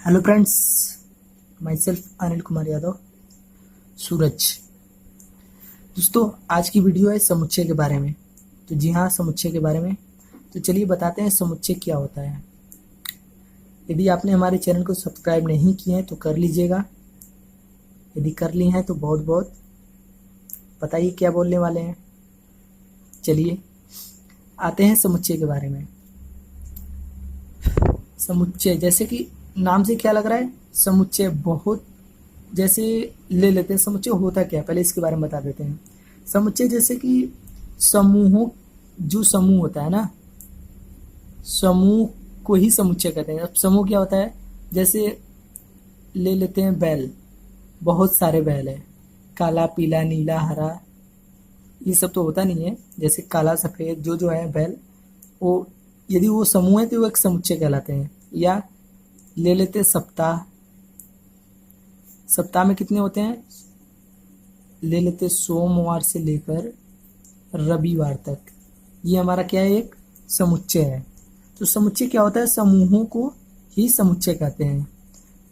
Hello friends, myself Anil Kumar Yadav Suraj. दोस्तों, आज की वीडियो है समुच्चय के बारे में। तो जी हाँ, समुच्चय के बारे में। तो चलिए बताते हैं समुच्चय क्या होता है। यदि आपने हमारे चैनल को सब्सक्राइब नहीं किए हैं तो कर लीजिएगा। यदि कर लिए हैं तो बहुत बहुत बताइए क्या बोलने वाले हैं। चलिए आते हैं समुच्चय के बारे में। समुच्चय जैसे कि नाम से क्या लग रहा है, समुच्चय बहुत जैसे ले लेते हैं। समुच्चय होता क्या है पहले इसके बारे में बता देते हैं। समुच्चय जैसे कि समूहों, जो समूह होता है ना, समूह को ही समुच्चय कहते हैं। अब समूह क्या होता है, जैसे ले लेते हैं बैल, बहुत सारे बैल हैं, काला पीला नीला हरा, ये सब तो होता नहीं है। जैसे काला सफ़ेद जो जो है बैल, वो यदि वो समूह है तो वो एक समुच्चय कहलाते हैं। या ले लेते हैं सप्ताह, सप्ताह में कितने होते हैं, ले लेते सोमवार से लेकर रविवार तक, ये हमारा क्या है, एक समुच्चय है। तो समुच्चय क्या होता है, समूहों को ही समुच्चय कहते हैं।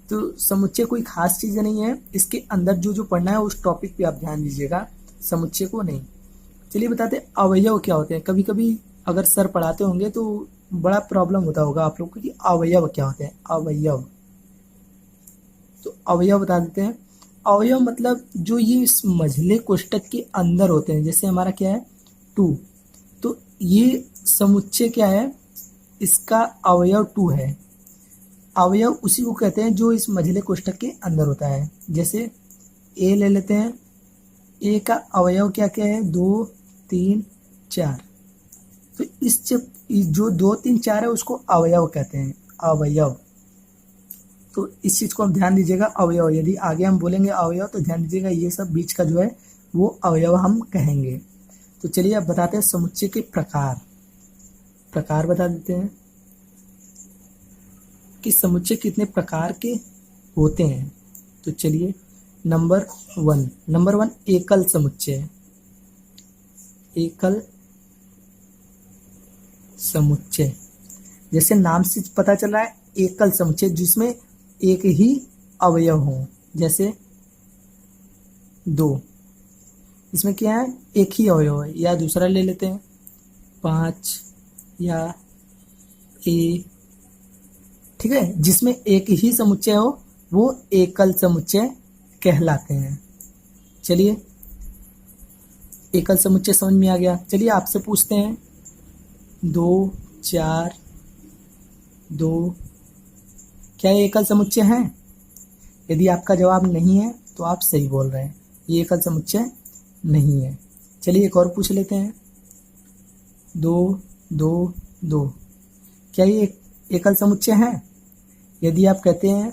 तो समुच्चय कोई खास चीज़ नहीं है, इसके अंदर जो जो पढ़ना है उस टॉपिक पे आप ध्यान दीजिएगा, समुच्चय को नहीं। चलिए बताते हैं अवयव क्या होते हैं। कभी कभी अगर सर पढ़ाते होंगे तो बड़ा प्रॉब्लम होता होगा आप लोगों को कि अवयव क्या होते हैं। अवयव, तो अवयव बता देते हैं। अवयव मतलब जो ये इस मझले कोष्ठक के अंदर होते हैं। जैसे हमारा क्या है, टू, तो ये समुच्चय क्या है, इसका अवयव टू है। अवयव उसी को कहते हैं जो इस मझले कोष्ठक के अंदर होता है। जैसे ए ले लेते हैं, ए का अवयव क्या क्या है, 2 3 4। तो इस जो 2 3 4 है उसको अवयव कहते हैं, अवयव। तो इस चीज़ को आप ध्यान दीजिएगा, अवयव। यदि आगे हम बोलेंगे अवयव तो ध्यान दीजिएगा, ये सब बीच का जो है वो अवयव हम कहेंगे। तो चलिए अब बताते हैं समुच्चय के प्रकार। प्रकार बता देते हैं कि समुच्चय कितने प्रकार के होते हैं। तो चलिए नंबर 1 एकल समुच्चय। एकल समुच्चय जैसे नाम से पता चल रहा है, एकल समुच्चय जिसमें एक ही अवयव हो। जैसे 2, इसमें क्या है, एक ही अवयव है। या दूसरा ले लेते हैं 5 या ए, ठीक है, जिसमें एक ही समुच्चय हो वो एकल समुच्चय कहलाते हैं। चलिए एकल समुच्चय समझ में आ गया। चलिए आपसे पूछते हैं 2 4 2 क्या ये एकल समुच्चय है। यदि आपका जवाब नहीं है तो आप सही बोल रहे हैं, ये एकल समुच्चय नहीं है। चलिए एक और पूछ लेते हैं 2 2 2 क्या ये एकल समुच्चय है। यदि आप कहते हैं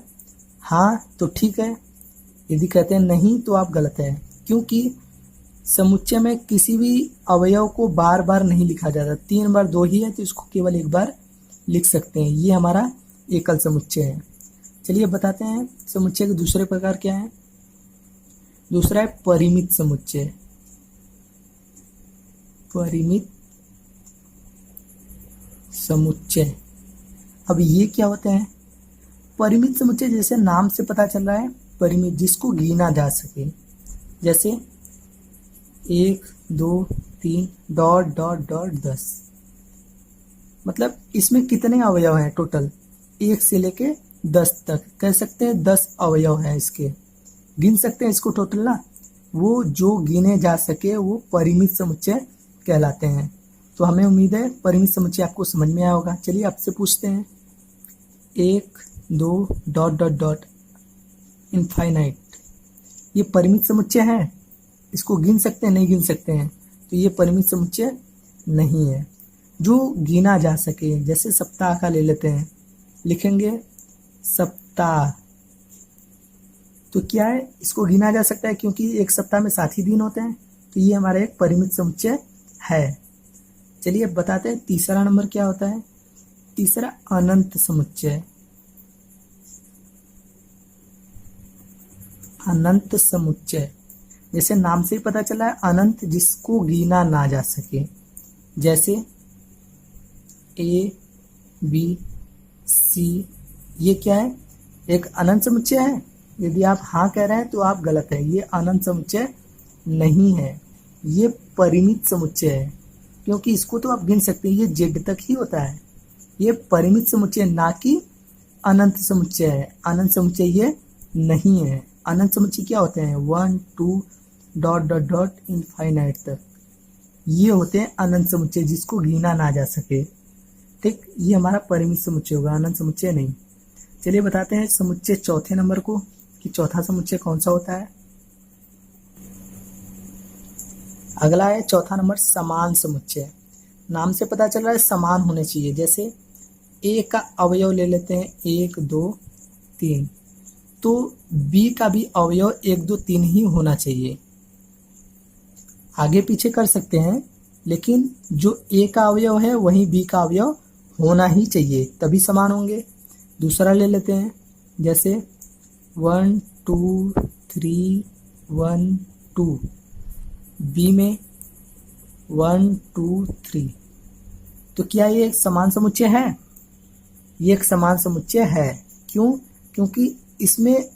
हाँ तो ठीक है, यदि कहते हैं नहीं तो आप गलत हैं। क्योंकि समुच्चय में किसी भी अवयव को बार बार नहीं लिखा जाता। 3 बार 2 ही है तो इसको केवल एक बार लिख सकते हैं, ये हमारा एकल समुच्चय है। चलिए बताते हैं समुच्चय के दूसरे प्रकार क्या है। दूसरा है परिमित समुच्चय। परिमित समुच्चय, अब ये क्या होते हैं। परिमित समुच्चय जैसे नाम से पता चल रहा है, परिमित जिसको गिना जा सके। जैसे 1 2 3 डॉट डॉट डॉट 10, मतलब इसमें कितने अवयव हैं टोटल, 1 से लेके 10 तक कह सकते हैं 10 अवयव हैं इसके, गिन सकते हैं इसको टोटल ना। वो जो गिने जा सके वो परिमित समुच्चय कहलाते हैं। तो हमें उम्मीद है परिमित समुच्चय आपको समझ में आया होगा। चलिए आपसे पूछते हैं 1 2 डॉट डॉट डॉट इनफाइनाइट, ये परिमित समुच्चय है, इसको गिन सकते हैं, नहीं गिन सकते हैं, तो ये परिमित समुच्चय नहीं है। जो गिना जा सके, जैसे सप्ताह का ले लेते हैं, लिखेंगे सप्ताह, तो क्या है, इसको गिना जा सकता है क्योंकि एक सप्ताह में 7 ही दिन होते हैं। तो ये हमारा एक परिमित समुच्चय है। चलिए अब बताते हैं तीसरा नंबर क्या होता है। तीसरा अनंत समुच्चय। अनंत समुच्चय जैसे नाम से ही पता चला है, अनंत जिसको गिना ना जा सके। जैसे A B C, ये क्या है, एक अनंत समुच्चय है? यदि आप हाँ कह रहे हैं तो आप गलत है, ये अनंत समुच्चय नहीं है, ये परिमित समुच्चय है, क्योंकि इसको तो आप गिन सकते हैं, ये जेड तक ही होता है। ये परिमित समुच्चय ना कि अनंत समुच्चय है। अनंत समुच्चय ये नहीं है। अनंत समुच्चय क्या होते हैं? 1 2 डॉट डॉट डॉट इनफाइनाइट तक, ये होते हैं अनंत समुच्चय जिसको गिना ना जा सके। ठीक, ये हमारा परिमित समुच्चय होगा, अनंत समुच्चय नहीं। चलिए बताते हैं समुच्चय चौथे नंबर को कि चौथा समुच्चय कौन सा होता है। अगला है चौथा नंबर समान समुच्चय। नाम से पता चल रहा है समान होने चाहिए। जैसे ए का अवयव ले लेते हैं 1 2 3, तो बी का भी अवयव 1 2 3 ही होना चाहिए। आगे पीछे कर सकते हैं, लेकिन जो ए का अवयव है वही बी का अवयव होना ही चाहिए, तभी समान होंगे। दूसरा ले लेते हैं, जैसे 1 2 3 1 2, बी में 1 2 3, तो क्या ये एक समान समुच्चय है? ये एक समान समुच्चय है। क्यों? क्योंकि इसमें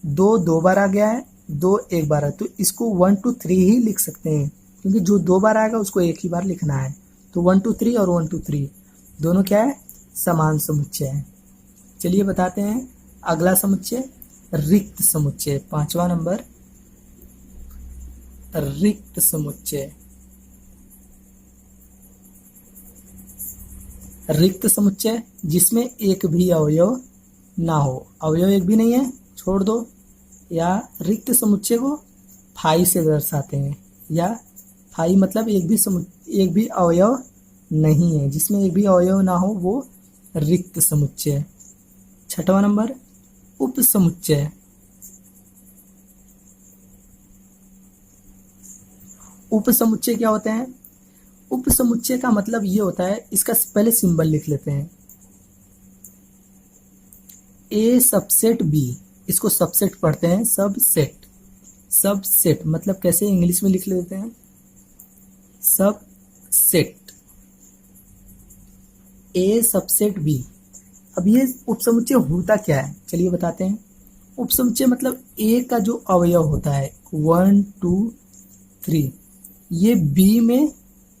2 2 बार आ गया है, 2 1 बार है, तो इसको 1 2 3 ही लिख सकते हैं, क्योंकि जो 2 बार आएगा उसको एक ही बार लिखना है। तो 1 2 3 और 1 2 3 दोनों क्या है? समान समुच्चय है। चलिए बताते हैं अगला समुच्चय रिक्त समुच्चय। 5वां नंबर रिक्त समुच्चय। रिक्त समुच्चय जिसमें एक भी अवयव ना हो। अवयव एक भी नहीं है, छोड़ दो, या रिक्त समुच्चय को फाई से दर्शाते हैं, या फाई मतलब एक भी अवयव नहीं है, जिसमें एक भी अवयव ना हो वो रिक्त समुच्चय। 6वां नंबर उप समुच्चय। उप समुच्चय क्या होते हैं? उप समुच्चय का मतलब ये होता है, इसका पहले सिंबल लिख लेते हैं, ए सबसेट बी, इसको सबसेट पढ़ते हैं, सबसेट। सबसेट मतलब कैसे इंग्लिश में लिख लेते हैं, सबसेट, ए सबसेट बी। अब ये उपसमुच्चय होता क्या है, चलिए बताते हैं। उपसमुच्चय मतलब ए का जो अवयव होता है 1 2 3, ये बी में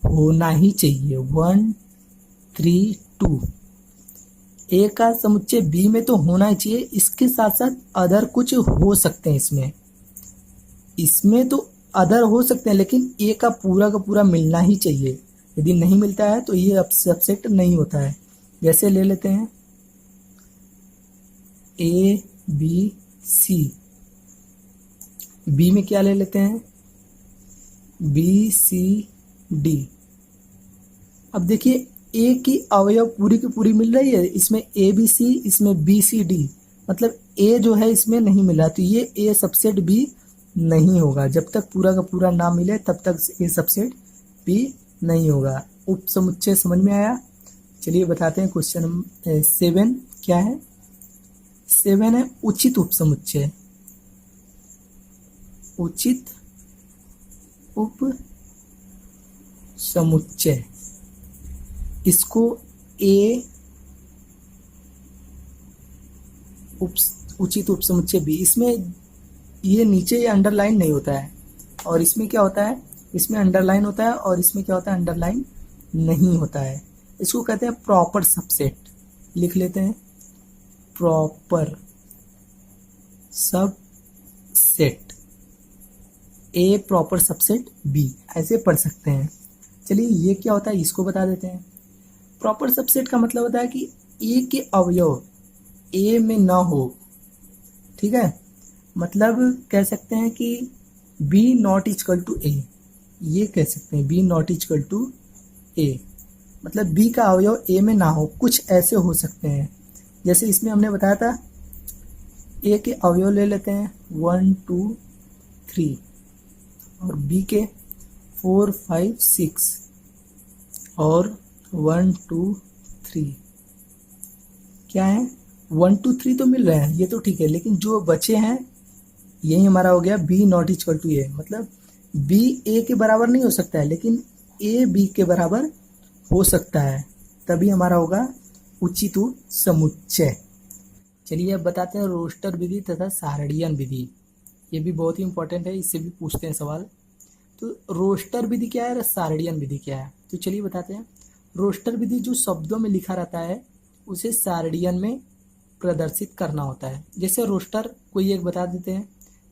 होना ही चाहिए। 1 3 2, ए का समुच्चय बी में तो होना ही चाहिए। इसके साथ साथ अदर कुछ हो सकते हैं, इसमें तो अदर हो सकते हैं, लेकिन ए का पूरा मिलना ही चाहिए। यदि नहीं मिलता है तो ये सबसेट नहीं होता है। जैसे ले लेते हैं ए बी सी, बी में क्या ले लेते हैं, बी सी डी। अब देखिए ए की अवयव पूरी की पूरी मिल रही है, इसमें ए बी सी, इसमें बी सी डी, मतलब ए जो है इसमें नहीं मिला, तो ये ए सबसेट बी नहीं होगा। जब तक पूरा का पूरा ना मिले तब तक ए सबसेट बी नहीं होगा। उप समुच्चय समझ में आया? चलिए बताते हैं क्वेश्चन नंबर 7 क्या है। 7 है उचित उप समुच्चय। उचित उप समुच्चय, इसको ए उचित उप समुच्चय बी, इसमें ये नीचे ये अंडरलाइन नहीं होता है, और इसमें क्या होता है, इसमें अंडरलाइन होता है, और इसमें क्या होता है, अंडरलाइन नहीं होता है। इसको कहते हैं प्रॉपर सबसेट। लिख लेते हैं प्रॉपर सबसेट, ए प्रॉपर सबसेट बी, ऐसे पढ़ सकते हैं। चलिए ये क्या होता है इसको बता देते हैं। प्रॉपर सबसेट का मतलब होता है कि ए के अवयव ए में ना हो, ठीक है। मतलब कह सकते हैं कि बी नॉट इक्वल टू ए, ये कह सकते हैं बी नॉट इक्वल टू ए, मतलब बी का अवयव ए में ना हो। कुछ ऐसे हो सकते हैं, जैसे इसमें हमने बताया था ए के अवयव ले लेते हैं 1 2 3, और बी के 4 5 6, और 1 2 3 क्या है, 1 2 3 तो मिल रहे हैं, ये तो ठीक है, लेकिन जो बचे हैं यही हमारा हो गया बी नॉट इक्वल टू ए। मतलब बी ए के बराबर नहीं हो सकता है, लेकिन ए बी के बराबर हो सकता है, तभी हमारा होगा उचित समुच्चय। चलिए अब बताते हैं रोस्टर विधि तथा सारणियन विधि। ये भी बहुत ही इंपॉर्टेंट है, इससे भी पूछते हैं सवाल। तो रोस्टर विधि क्या है और सारणियन विधि क्या है, तो चलिए बताते हैं। रोस्टर विधि जो शब्दों में लिखा रहता है उसे सारणियन में प्रदर्शित करना होता है। जैसे रोस्टर कोई एक बता देते हैं,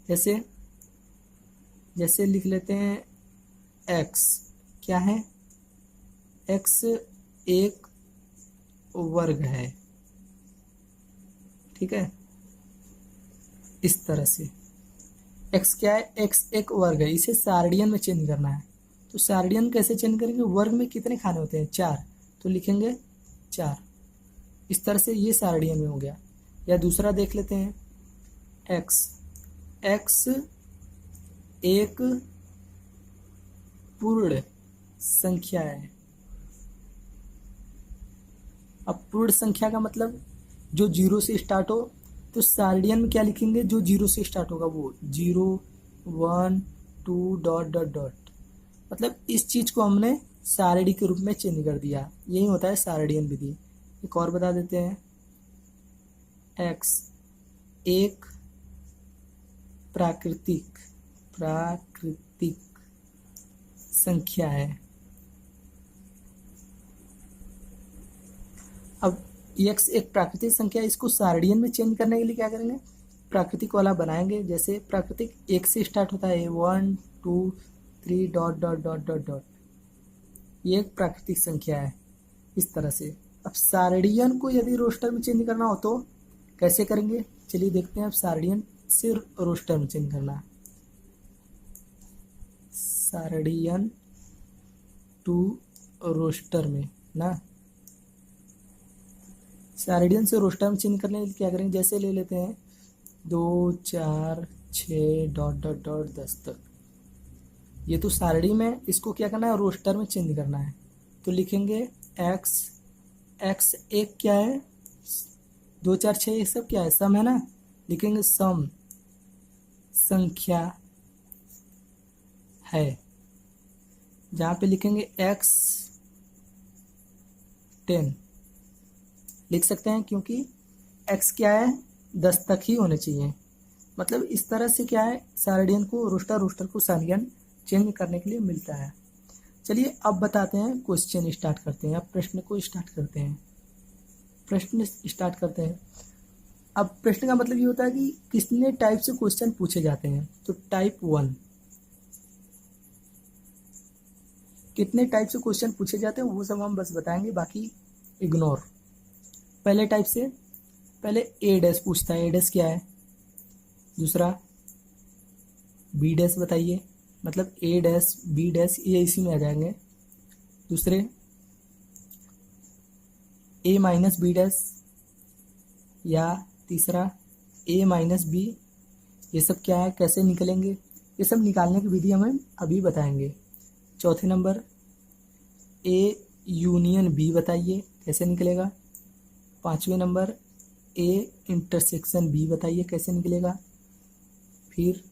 जैसे जैसे लिख लेते हैं एक्स क्या है, एक्स एक वर्ग है, ठीक है। इस तरह से एक्स क्या है, एक्स एक वर्ग है, इसे सारणियन में चेंज करना है। तो सारणियन कैसे चेंज करेंगे, वर्ग में कितने खाने होते हैं, 4, तो लिखेंगे 4। इस तरह से ये सारणियन में हो गया। या दूसरा देख लेते हैं, एक्स एक्स एक पूर्ण संख्या है। अब पूर्ण संख्या का मतलब जो 0 से स्टार्ट हो, तो सारणियन में क्या लिखेंगे, जो 0 से स्टार्ट होगा वो 0 1 2 डॉट डॉट डॉट। मतलब इस चीज को हमने सारणी के रूप में चिन्ह कर दिया, यही होता है सारणियन विधि। एक और बता देते हैं, एक्स एक प्राकृतिक संख्या है। अब एक्स एक प्राकृतिक संख्या है, इसको सारणियन में चेंज करने के लिए क्या करेंगे, प्राकृतिक वाला बनाएंगे। जैसे प्राकृतिक एक से स्टार्ट होता है, 1 2 3 dot dot dot dot dot, ये एक प्राकृतिक संख्या है। इस तरह से अब सारणियन को यदि रोस्टर में चेंज करना हो तो कैसे करेंगे, चलिए देखते हैं। अब सारणियन से रोस्टर में चेंज करना है, सारणियन टू रोस्टर में ना, सारणियन से रोस्टर में चेंज करने के लिए क्या करेंगे, जैसे ले लेते हैं 2 4 6 डॉट डॉट डॉट 10 तक। ये तो सारणी में, इसको क्या करना है, रोस्टर में चेंज करना है। तो लिखेंगे एक्स एक क्या है, 2 4 6 ये सब क्या है, सम है ना, लिखेंगे सम संख्या है। जहाँ पे लिखेंगे एक्स 10 लिख सकते हैं, क्योंकि एक्स क्या है, 10 तक ही होने चाहिए। मतलब इस तरह से क्या है, सारणियन को रोस्टर को सारणियन चेंज करने के लिए मिलता है। चलिए अब बताते हैं, क्वेश्चन स्टार्ट करते हैं। अब प्रश्न को स्टार्ट करते हैं, प्रश्न स्टार्ट करते हैं। अब प्रश्न का मतलब ये होता है कि कितने टाइप से क्वेश्चन पूछे जाते हैं। तो टाइप 1, कितने टाइप से क्वेश्चन पूछे जाते हैं वो सब हम बस बताएंगे, बाकी इग्नोर। पहले टाइप से, पहले ए डैश पूछता है, ए डैश क्या है। दूसरा बी डैश बताइए, मतलब ए डैश बी डैश ये इसी में आ जाएंगे। दूसरे ए माइनस बी डैश, या तीसरा ए माइनस बी, ये सब क्या है, कैसे निकलेंगे, ये सब निकालने की विधि हमें अभी बताएंगे। चौथे नंबर ए यूनियन बी बताइए कैसे निकलेगा। पाँचवें नंबर ए इंटरसेक्शन बी बताइए कैसे निकलेगा। फिर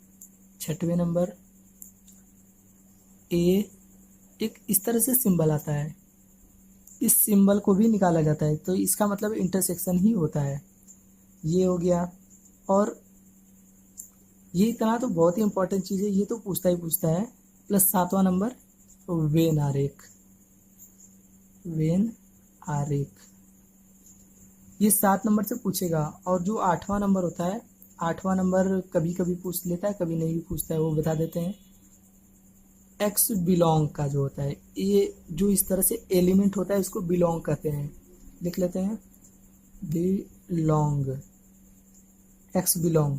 छठवें नंबर ए, एक इस तरह से सिंबल आता है, इस सिंबल को भी निकाला जाता है, तो इसका मतलब इंटरसेक्शन ही होता है। ये हो गया। और ये इतना तो बहुत ही इंपॉर्टेंट चीज़ है, ये तो पूछता ही पूछता है। प्लस 7वां नंबर वेन आरेख, वेन आरेख ये 7 नंबर से पूछेगा। और जो 8वां नंबर होता है, 8वां नंबर कभी कभी पूछ लेता है, कभी नहीं भी पूछता है, वो बता देते हैं। एक्स बिलोंग का जो होता है, ये जो इस तरह से एलिमेंट होता है इसको बिलोंग कहते हैं, लिख लेते हैं बिलोंग, एक्स बिलोंग,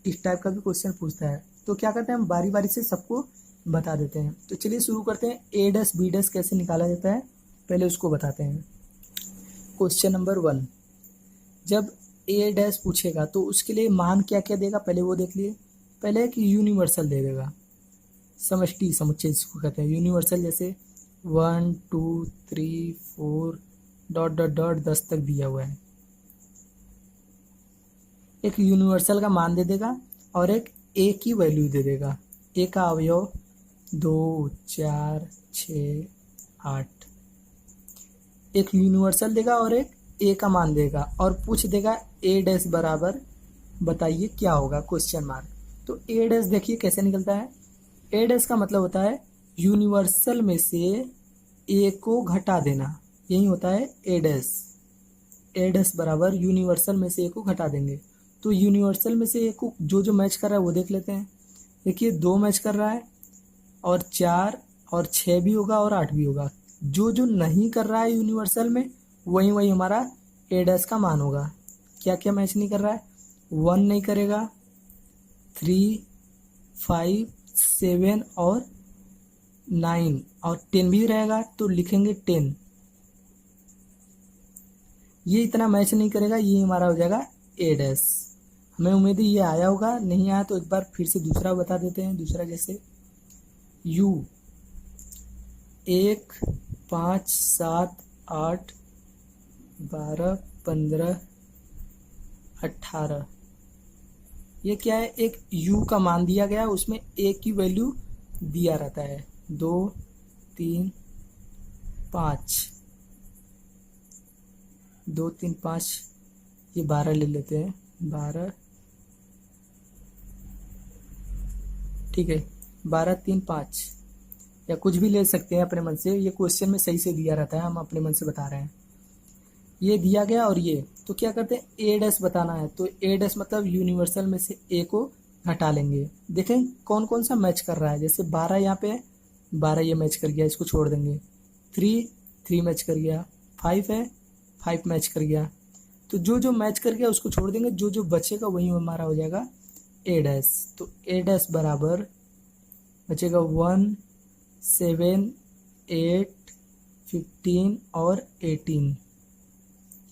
इस टाइप का भी क्वेश्चन पूछता है। तो क्या करते हैं, हम बारी बारी से सबको बता देते हैं। तो चलिए शुरू करते हैं। ए डैश बी डैश कैसे निकाला जाता है, पहले उसको बताते हैं। क्वेश्चन नंबर 1, जब ए डैश पूछेगा तो उसके लिए मान क्या क्या देगा, पहले वो देख लिए। पहले एक यूनिवर्सल दे देगा, समष्टि समुच्चय जिसको कहते हैं यूनिवर्सल, जैसे 1 2 3 4 डॉट डॉट डॉट 10 तक दिया हुआ है। एक यूनिवर्सल का मान दे देगा और एक ए की वैल्यू दे देगा। ए का अवयव 2 4 6 8, एक यूनिवर्सल देगा और एक ए का मान देगा और पूछ देगा ए डैश बराबर बताइए क्या होगा, क्वेश्चन मार्क। तो ए डैश देखिए कैसे निकलता है। ए डैश का मतलब होता है यूनिवर्सल में से ए को घटा देना, यही होता है ए डैश। ए डैश बराबर यूनिवर्सल में से ए को घटा देंगे। तो यूनिवर्सल में से ए को जो मैच कर रहा है वो देख लेते हैं। देखिए 2 मैच कर रहा है और 4 और 6 भी होगा और 8 भी होगा। जो नहीं कर रहा है यूनिवर्सल में वही हमारा ए डैश का मान होगा। क्या क्या मैच नहीं कर रहा है, 1 नहीं करेगा, 3, 5, 7 और 9 और 10 भी रहेगा तो लिखेंगे 10। ये इतना मैच नहीं करेगा, ये हमारा हो जाएगा ए डैश। हमें उम्मीद है ये आया होगा, नहीं आया तो एक बार फिर से दूसरा बता देते हैं। दूसरा जैसे यू 1, 5, 7, 8, 12, 15, 18। ये क्या है, एक u का मान दिया गया है, उसमें a की वैल्यू दिया रहता है 2, 3, 5, 2, 3, 5, ये 12 ले लेते हैं, 12, ठीक है, 12, 3, 5 या कुछ भी ले सकते हैं अपने मन से। ये क्वेश्चन में सही से दिया रहता है, हम अपने मन से बता रहे हैं। ये दिया गया और ये तो क्या करते हैं, ए डैश बताना है तो ए डैश मतलब यूनिवर्सल में से ए को घटा लेंगे। देखें कौन कौन सा मैच कर रहा है। जैसे 12 यहाँ पे है, 12 ये मैच कर गया, इसको छोड़ देंगे। 3 मैच कर गया, 5 है, 5 मैच कर गया। तो जो मैच कर गया उसको छोड़ देंगे, जो बचेगा वही हमारा हो जाएगा ए डैश। तो ए डैश बराबर बचेगा 1, 7, 8, 15 और 18।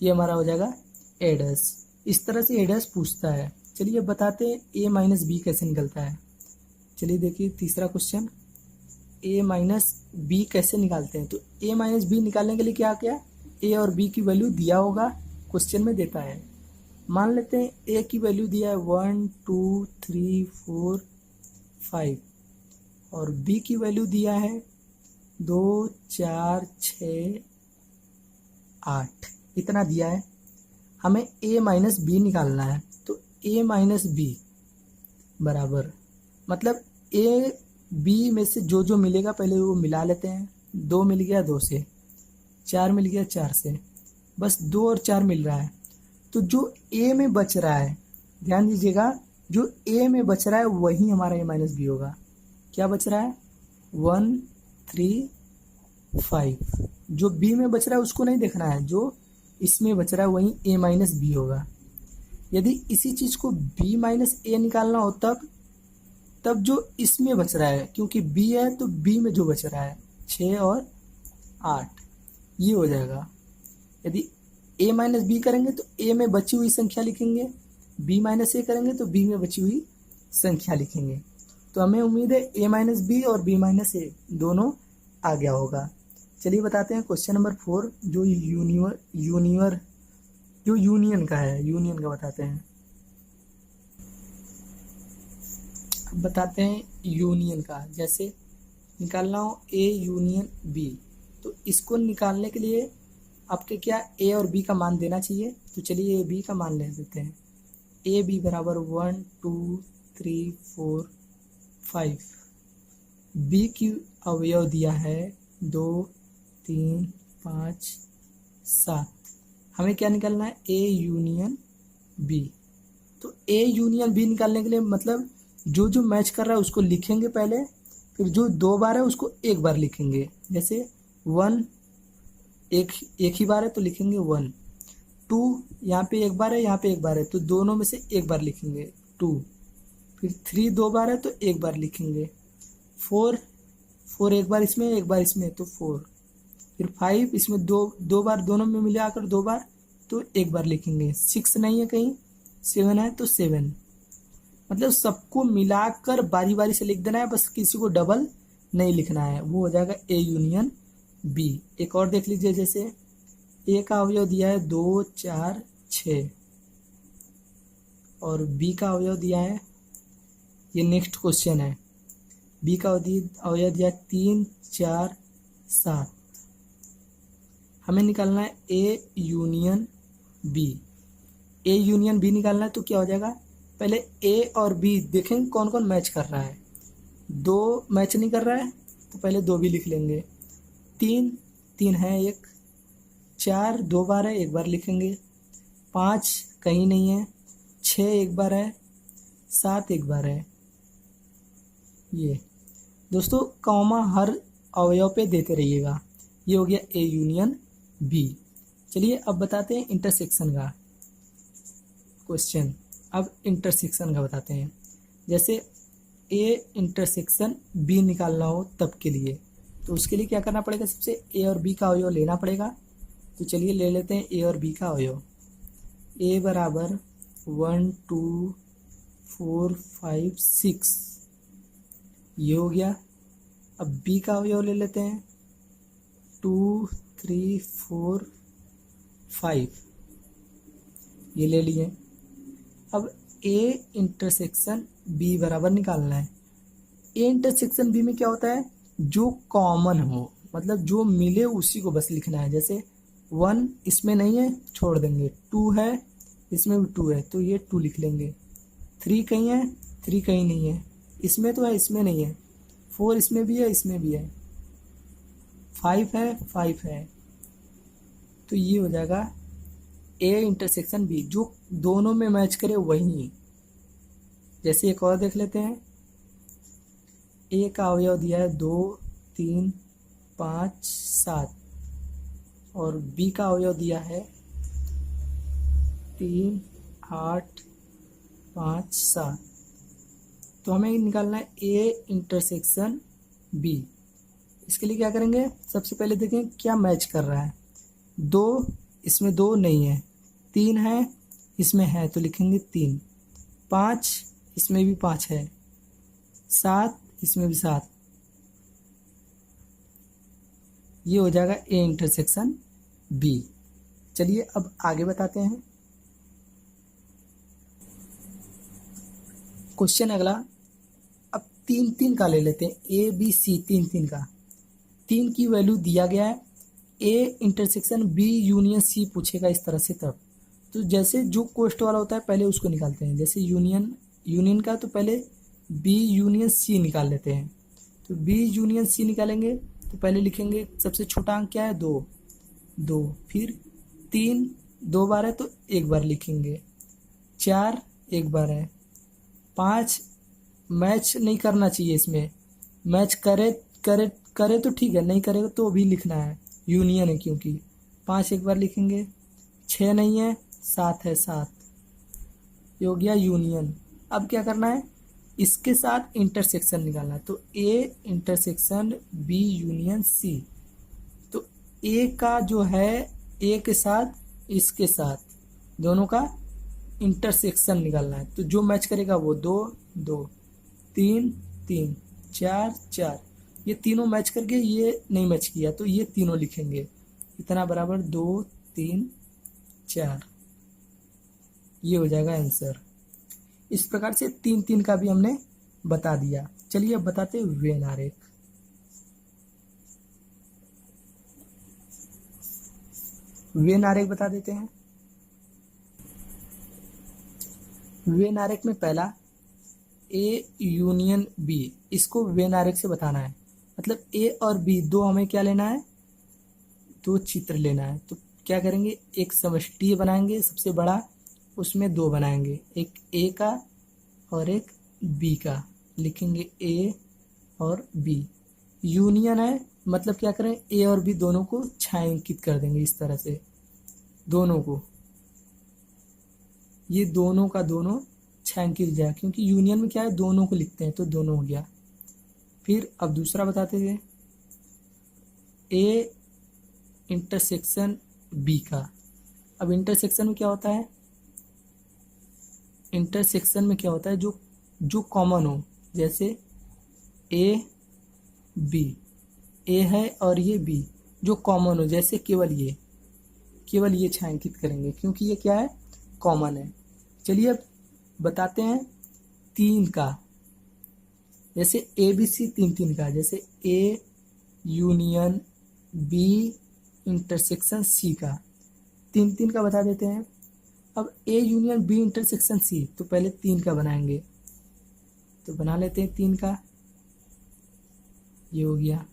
ये हमारा हो जाएगा ए डैश। इस तरह से ए डैश पूछता है। चलिए बताते हैं ए माइनस बी कैसे निकलता है। चलिए देखिए तीसरा क्वेश्चन, ए माइनस बी कैसे निकालते हैं। तो ए माइनस बी निकालने के लिए क्या क्या, ए और बी की वैल्यू दिया होगा, क्वेश्चन में देता है। मान लेते हैं ए की वैल्यू दिया है 1, 2, 3, 4, 5 और बी की वैल्यू दिया है 2, 4, 6, 8, इतना दिया है। हमें a माइनस बी निकालना है। तो a माइनस बी बराबर मतलब a b में से जो मिलेगा पहले वो मिला लेते हैं। 2 मिल गया 2 से, 4 मिल गया 4 से, बस 2 और 4 मिल रहा है। तो जो a में बच रहा है, ध्यान दीजिएगा, जो a में बच रहा है वही हमारा a माइनस बी होगा। क्या बच रहा है, 1, 3, 5। जो b में बच रहा है उसको नहीं देखना है, जो इसमें बच रहा है वही a माइनस बी होगा। यदि इसी चीज को b माइनस a निकालना हो तब जो इसमें बच रहा है, क्योंकि b है तो b में जो बच रहा है 6 और 8 ये हो जाएगा। यदि a माइनस बी करेंगे तो a में बची हुई संख्या लिखेंगे, b माइनस a करेंगे तो b में बची हुई संख्या लिखेंगे। तो हमें उम्मीद है a माइनस बी और b माइनस a दोनों आ गया होगा। चलिए बताते हैं क्वेश्चन नंबर 4 जो यूनियन का है, यूनियन का बताते हैं। अब बताते हैं यूनियन का। जैसे निकालना हो ए यूनियन बी, तो इसको निकालने के लिए आपके क्या ए और बी का मान देना चाहिए। तो चलिए ए बी का मान ले देते हैं। ए बी बराबर 1, 2, 3, 4, 5। बी की अवयव दिया है 2, 3, 5, 7। हमें क्या निकालना है, ए यूनियन बी। तो ए यूनियन बी निकालने के लिए मतलब जो मैच कर रहा है उसको लिखेंगे पहले, फिर जो 2 बार है उसको 1 बार लिखेंगे। जैसे 1 एक ही बार है तो लिखेंगे 1, 2 यहाँ पे 1 बार है, यहाँ पे 1 बार है तो दोनों में से 1 बार लिखेंगे 2, फिर 3 2 बार है तो 1 बार लिखेंगे, 4 1 बार इसमें 1 बार इसमें तो 4, फिर 5 इसमें 2 बार दोनों में मिलाकर 2 बार तो 1 बार लिखेंगे, 6 नहीं है कहीं, 7 है तो 7। मतलब सबको मिलाकर बारी बारी से लिख देना है, बस किसी को डबल नहीं लिखना है, वो हो जाएगा ए यूनियन बी। एक और देख लीजिए, जैसे ए का अवयव दिया है 2, 4, 6 और बी का अवयव दिया है, ये नेक्स्ट क्वेश्चन है, बी का अवयव दिया 3, 4, 7। हमें निकालना है A union B. A union B निकालना है तो क्या हो जाएगा, पहले ए और बी देखेंगे कौन कौन मैच कर रहा है। 2 मैच नहीं कर रहा है तो पहले 2 भी लिख लेंगे। 3 3 है एक। 4 2 बार है, एक बार लिखेंगे। 5 कहीं नहीं है। 6 एक बार है। 7 एक बार है। ये दोस्तों कॉमा हर अवयव पे देते रहिएगा। ये हो गया ए यूनियन बी। चलिए अब बताते हैं इंटरसेक्शन का क्वेश्चन। अब इंटरसेक्शन का बताते हैं। जैसे ए इंटरसेक्शन बी निकालना हो तब के लिए, तो उसके लिए क्या करना पड़ेगा, सबसे ए और बी का अवयव लेना पड़ेगा। तो चलिए ले लेते हैं ए और बी का अवयव। ए बराबर 1 2 4 5 6, ये हो गया। अब बी का अवयव ले लेते हैं 2 3 4 5, ये ले लिए। अब ए इंटरसेक्शन बी बराबर निकालना है। ए इंटरसेक्शन बी में क्या होता है, जो कॉमन हो, मतलब जो मिले उसी को बस लिखना है। जैसे 1 इसमें नहीं है, छोड़ देंगे। 2 है, इसमें भी 2 है तो ये 2 लिख लेंगे। 3 कहीं है, 3 कहीं नहीं है। इसमें तो है, इसमें नहीं है। 4 इसमें भी है, इसमें भी है। 5 है, 5 है। तो ये हो जाएगा ए इंटरसेक्शन बी, जो दोनों में मैच करे वही। जैसे एक और देख लेते हैं। ए का अवयव दिया है 2 3 5 7 और बी का अवयव दिया है 3 8 5 7। तो हमें निकालना है ए इंटरसेक्शन बी। इसके लिए क्या करेंगे, सबसे पहले देखें क्या मैच कर रहा है। 2 इसमें 2 नहीं है। 3 है, इसमें है तो लिखेंगे 3। 5 इसमें भी 5 है। 7 इसमें भी 7। ये हो जाएगा ए इंटरसेक्शन बी। चलिए अब आगे बताते हैं। क्वेश्चन अगला, अब 3 3 का ले लेते हैं। ए बी सी 3 3 का। 3 की वैल्यू दिया गया है। A intersection B union C पूछेगा इस तरह से तब। तो जैसे जो कोष्ट वाला होता है पहले उसको निकालते हैं। जैसे यूनियन का तो पहले बी यूनियन सी निकाल लेते हैं। तो बी यूनियन सी निकालेंगे तो पहले लिखेंगे सबसे छोटा अंक क्या है, 2 2। फिर 3 2 बार है तो एक बार लिखेंगे। 4 एक बार है। 5 मैच नहीं करना चाहिए, इसमें मैच करे करे करे तो ठीक है, नहीं करेगा तो भी लिखना है, यूनियन है क्योंकि। 5 एक बार लिखेंगे। 6 नहीं है, 7 है, 7। ये हो गया यूनियन। अब क्या करना है, इसके साथ इंटरसेक्शन निकालना है। तो A intersection B union C. तो ए का जो है ए के साथ इसके साथ दोनों का इंटरसेक्शन निकालना है। तो जो मैच करेगा वो 2 2 3 3 4 4। ये तीनों मैच करके ये नहीं मैच किया तो ये तीनों लिखेंगे। इतना बराबर 2 3 4। ये हो जाएगा आंसर। इस प्रकार से 3 3 का भी हमने बता दिया। चलिए अब बताते हैं वेन आरेख। वेन आरेख बता देते हैं। वेन आरेख में पहला ए यूनियन बी, इसको वेन आरेख से बताना है। मतलब ए और बी दो हमें क्या लेना है, 2 चित्र लेना है। तो क्या करेंगे, एक समष्टि बनाएंगे सबसे बड़ा, उसमें 2 बनाएंगे, एक ए का और एक बी का। लिखेंगे ए और बी। यूनियन है मतलब क्या करें, ए और बी दोनों को छायांकित कर देंगे इस तरह से, दोनों को। ये दोनों का दोनों छायांकित हो जाए, क्योंकि यूनियन में क्या है दोनों को लिखते हैं तो दोनों हो गया। फिर अब दूसरा बताते थे, ए इंटरसेक्शन बी का। अब इंटरसेक्शन में क्या होता है, इंटरसेक्शन में क्या होता है, जो कॉमन हो। जैसे ए बी, ए है और ये बी, जो कॉमन हो, जैसे केवल ये छायांकित करेंगे क्योंकि ये क्या है, कॉमन है। चलिए अब बताते हैं 3 का। जैसे ए बी सी 3 3 का। जैसे A union B intersection C का। तीन तीन का बता देते हैं। अब A union B intersection C, तो पहले तीन का बनाएंगे, तो बना लेते हैं तीन का। ये हो गया,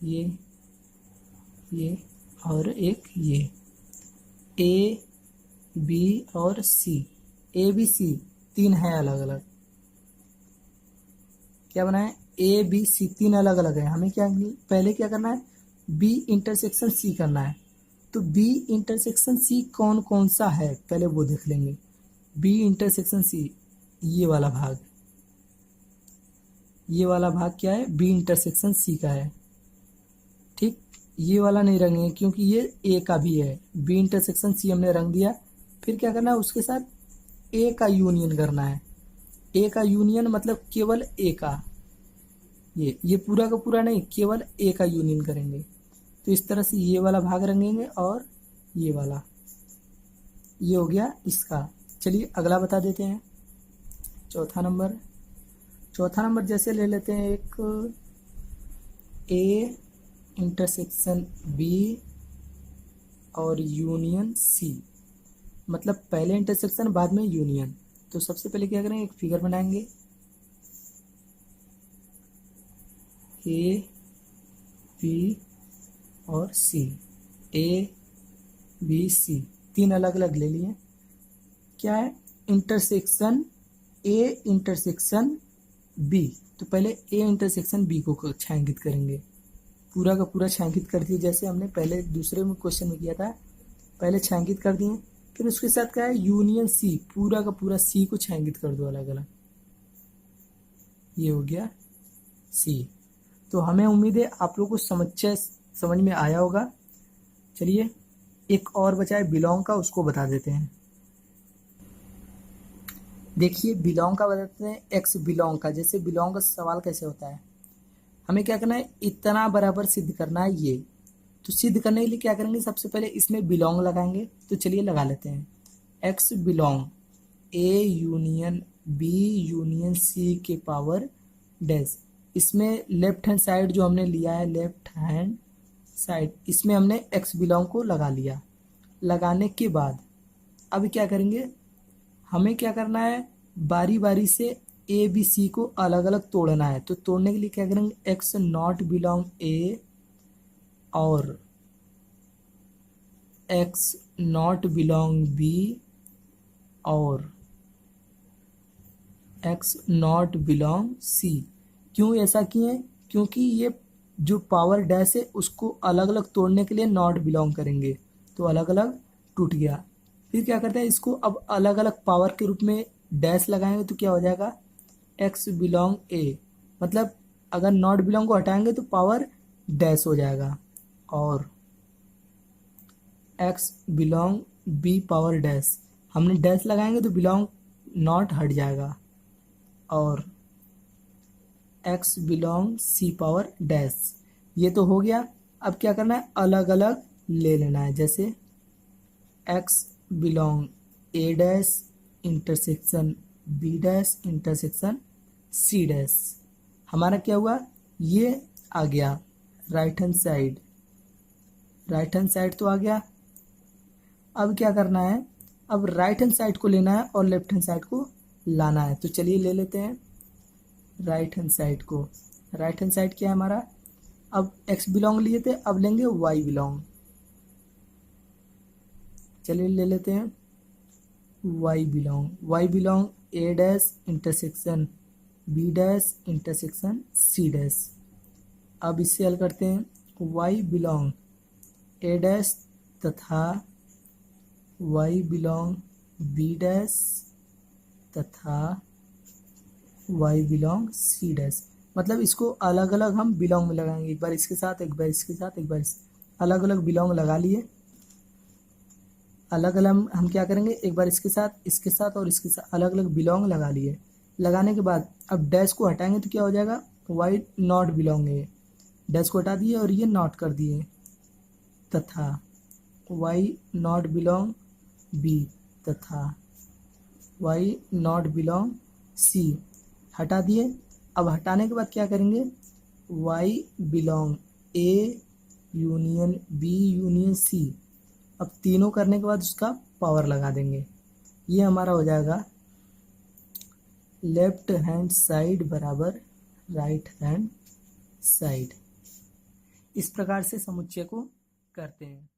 ये और एक ये, ए बी और सी, ए बी सी तीन है अलग अलग। क्या बनाए, ए बी सी तीन अलग अलग है। हमें क्या पहले क्या करना है, बी इंटरसेक्शन सी करना है। तो बी इंटरसेक्शन सी कौन कौन सा है पहले वो देख लेंगे। बी इंटरसेक्शन सी, ये वाला भाग, ये वाला भाग क्या है, बी इंटरसेक्शन सी का है। ठीक, ये वाला नहीं रंगेंगे क्योंकि ये ए का भी है। बी इंटरसेक्शन सी हमने रंग दिया। फिर क्या करना है, उसके साथ ए का यूनियन करना है। ए का यूनियन मतलब केवल ए का, ये पूरा का पूरा नहीं, केवल ए का यूनियन करेंगे। तो इस तरह से ये वाला भाग रंगेंगे और ये वाला, ये हो गया इसका। चलिए अगला बता देते हैं, चौथा नंबर। चौथा नंबर जैसे ले लेते हैं एक ए इंटरसेक्शन बी और यूनियन सी, मतलब पहले इंटरसेक्शन बाद में यूनियन। तो सबसे पहले क्या करेंगे, एक फिगर बनाएंगे, ए बी और सी, ए बी सी तीन अलग अलग ले लिए। क्या है, इंटरसेक्शन ए इंटरसेक्शन बी, तो पहले ए इंटरसेक्शन बी को छायांकित करेंगे, पूरा का पूरा छायांकित कर दिए जैसे हमने पहले दूसरे में क्वेश्चन में किया था। पहले छायांकित कर दिए, फिर उसके साथ क्या है, यूनियन सी, पूरा का पूरा सी को छायांकित कर दो अलग अलग, ये हो गया सी। तो हमें उम्मीद है आप लोग को समझ में आया होगा। चलिए एक और बचा है बिलोंग का, उसको बता देते हैं। देखिए बिलोंग का बताते हैं, एक्स बिलोंग का। जैसे बिलोंग का सवाल कैसे होता है, हमें क्या करना है, इतना बराबर सिद्ध करना है ये। तो सिद्ध करने के लिए क्या करेंगे, सबसे पहले इसमें बिलोंग लगाएंगे। तो चलिए लगा लेते हैं, X belong A union B union C के पावर डैश। इसमें लेफ्ट हैंड साइड जो हमने लिया है, लेफ्ट हैंड साइड, इसमें हमने एक्स बिलोंग को लगा लिया। लगाने के बाद अब क्या करेंगे, हमें क्या करना है, बारी बारी से ए बी सी को अलग अलग तोड़ना है। तो तोड़ने के लिए क्या करेंगे, एक्स नॉट बिलोंग ए और एक्स नॉट बिलोंग बी और एक्स नॉट बिलोंग सी। क्यों ऐसा किए, क्योंकि ये जो पावर डैश है उसको अलग अलग तोड़ने के लिए नॉट बिलोंग करेंगे, तो अलग अलग टूट गया। फिर क्या करते हैं, इसको अब अलग अलग पावर के रूप में डैश लगाएंगे, तो क्या हो जाएगा, एक्स बिलोंग ए, मतलब अगर नॉट बिलोंग को हटाएंगे तो पावर डैश हो जाएगा, और X belong B power dash, हमने डैश लगाएंगे तो बिलोंग नॉट हट जाएगा, और X belong C power dash. ये तो हो गया। अब क्या करना है, अलग अलग ले लेना है। जैसे X belong A dash intersection B dash intersection C dash, हमारा क्या हुआ, ये आ गया right hand side, right hand side तो आ गया। अब क्या करना है, अब राइट हैंड साइड को लेना है और लेफ्ट हैंड साइड को लाना है। तो चलिए ले लेते हैं राइट हैंड साइड को। राइट हैंड साइड क्या है हमारा, अब एक्स बिलोंग लिए थे, अब लेंगे वाई बिलोंग। चलिए ले लेते हैं Y belong, Y belong A dash intersection B dash intersection C dash. अब इससे हल करते हैं, वाई बिलोंग ए डैश तथा वाई बिलोंग बी डैश तथा वाई बिलोंग सी डैश, मतलब इसको अलग अलग हम बिलोंग में लगाएंगे, एक बार इसके साथ एक बार इसके साथ एक बार अलग अलग बिलोंग लगा लिए। अलग अलग हम क्या करेंगे, एक बार इसके साथ और इसके साथ अलग अलग बिलोंग लगा लिए। लगाने के बाद अब डैश को हटाएंगे तो क्या हो जाएगा, वाई नॉट बिलोंग है, डैश को हटा दिए और ये नॉट कर दिए, तथा वाई नॉट बिलोंग बी तथा वाई नॉट बिलोंग सी, हटा दिए। अब हटाने के बाद क्या करेंगे, Y belong A union B union C, अब तीनों करने के बाद उसका पावर लगा देंगे। ये हमारा हो जाएगा लेफ्ट हैंड साइड बराबर राइट हैंड साइड। इस प्रकार से समुच्चय को करते हैं।